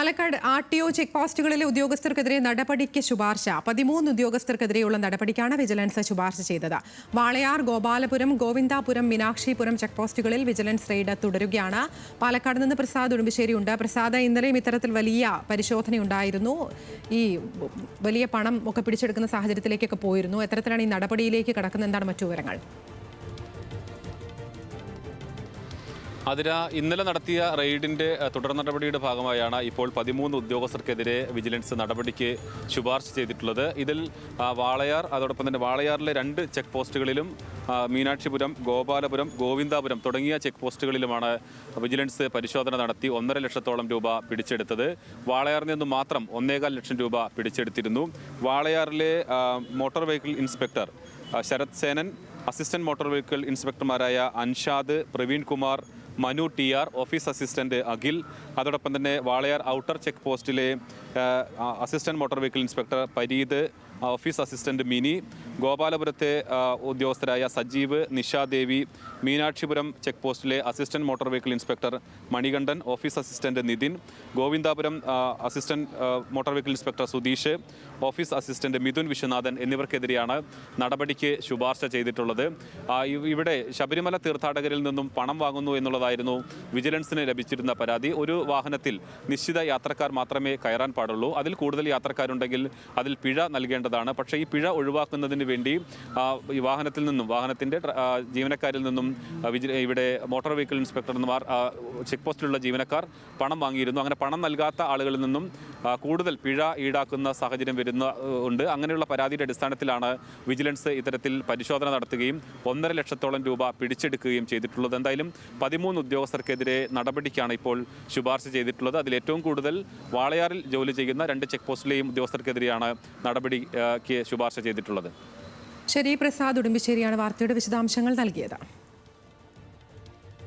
Palakkad RTO check പോസ്റ്റുകളിലെ ഉദ്യോഗസ്ഥർക്കെതിരെ നടപടിക്ക് ശുപാർശ. 13 ഉദ്യോഗസ്ഥർക്കെതിരെയുള്ള നടപടിക്കാണ് വിജിലൻസ് ശുപാർശ ചെയ്തത്. വാളയാർ, ഗോപാലപുരം, ഗോവിന്ദാപുരം, മീനാക്ഷിപുരം ചെക്ക് പോസ്റ്റുകളിൽ വിജിലൻസ് റെയ്ഡ് തുടരുകയാണ്. പാലക്കാട് നിന്ന് പ്രസാദ് ഉടുമ്പശ്ശേരിയുണ്ട്. പ്രസാദ്, ഇന്നലെയും ഇത്തരത്തിൽ വലിയ പരിശോധനയുണ്ടായിരുന്നു. ഈ വലിയ പണം ഒക്കെ പിടിച്ചെടുക്കുന്ന സാഹചര്യത്തിലേക്കൊക്കെ പോയിരുന്നു. എത്തരത്തിലാണ് ഈ നടപടിയിലേക്ക് കടക്കുന്നത്? എന്താണ് മറ്റു വിവരങ്ങൾ? അതിന് ഇന്നലെ നടത്തിയ റെയ്ഡിൻ്റെ തുടർ നടപടിയുടെ ഭാഗമായാണ് ഇപ്പോൾ 13 ഉദ്യോഗസ്ഥർക്കെതിരെ വിജിലൻസ് നടപടിക്ക് ശുപാർശ ചെയ്തിട്ടുള്ളത്. ഇതിൽ വാളയാർ, അതോടൊപ്പം തന്നെ വാളയാറിലെ 2 ചെക്ക് പോസ്റ്റുകളിലും മീനാക്ഷിപുരം, ഗോപാലപുരം, ഗോവിന്ദാപുരം തുടങ്ങിയ ചെക്ക് പോസ്റ്റുകളിലുമാണ് വിജിലൻസ് പരിശോധന നടത്തി 1.5 ലക്ഷത്തോളം രൂപ പിടിച്ചെടുത്തത്. വാളയാറിൽ നിന്നും മാത്രം 1.25 ലക്ഷം രൂപ പിടിച്ചെടുത്തിരുന്നു. വാളയാറിലെ motor vehicle inspector Sarath Senan, assistant motor vehicle ഇൻസ്പെക്ടർമാരായ Anshad, Praveen Kumar, Manu TR, office assistant Akhil, അതോടൊപ്പം തന്നെ വാളയാർ ഔട്ടർ ചെക്ക് പോസ്റ്റിലെ assistant motor vehicle inspector Pareeth, office assistant Mini, ഗോപാലപുരത്തെ ഉദ്യോഗസ്ഥരായ സജീവ്, നിഷാദേവി, മീനാക്ഷിപുരം ചെക്ക് പോസ്റ്റിലെ assistant motor vehicle inspector Manikandan, office assistant Nithin, Govindapuram assistant motor vehicle inspector Sudheesh, office assistant Mithun Viswanathan എന്നിവർക്കെതിരെയാണ് നടപടിക്ക് ശുപാർശ ചെയ്തിട്ടുള്ളത്. ഇവിടെ ശബരിമല തീർത്ഥാടകരിൽ നിന്നും പണം വാങ്ങുന്നു എന്നുള്ളതായിരുന്നു വിജിലൻസിന് ലഭിച്ചിരുന്ന പരാതി. ഒരു വാഹനത്തിൽ നിശ്ചിത യാത്രക്കാർ മാത്രമേ കയറാൻ പാടുള്ളൂ. അതിൽ കൂടുതൽ യാത്രക്കാരുണ്ടെങ്കിൽ അതിൽ പിഴ നൽകേണ്ടതാണ്. പക്ഷേ ഈ പിഴ ഒഴിവാക്കുന്നതിന് വേണ്ടി ഈ വാഹനത്തിൽ നിന്നും, വാഹനത്തിൻ്റെ ജീവനക്കാരിൽ നിന്നും ഇവിടെ മോട്ടോർ വെഹിക്കിൾ ഇൻസ്പെക്ടർമാർ, ചെക്ക് പോസ്റ്റിലുള്ള ജീവനക്കാർ പണം വാങ്ങിയിരുന്നു. അങ്ങനെ പണം നൽകാത്ത ആളുകളിൽ നിന്നും കൂടുതൽ പിഴ ഈടാക്കുന്ന സാഹചര്യം ഉണ്ട്. അങ്ങനെയുള്ള പരാതിയുടെ അടിസ്ഥാനത്തിലാണ് വിജിലൻസ് ഇത്തരത്തിൽ പരിശോധന നടത്തുകയും 1.5 ലക്ഷത്തോളം രൂപ പിടിച്ചെടുക്കുകയും ചെയ്തിട്ടുള്ളത്. എന്തായാലും 13 ഉദ്യോഗസ്ഥർക്കെതിരെ നടപടിക്കാണ് ഇപ്പോൾ ശുപാർശ ചെയ്തിട്ടുള്ളത്. അതിൽ ഏറ്റവും കൂടുതൽ വാളയാറിൽ ജോലി ചെയ്യുന്ന 2 ചെക്ക് പോസ്റ്റിലെയും ഉദ്യോഗസ്ഥർക്കെതിരെയാണ് നടപടിക്ക് ശുപാർശ ചെയ്തിട്ടുള്ളത്. ശരി, പ്രസാദ് ഉടുമ്പശ്ശേരിയാണ് വാർത്തയുടെ വിശദാംശങ്ങൾ നൽകിയത്.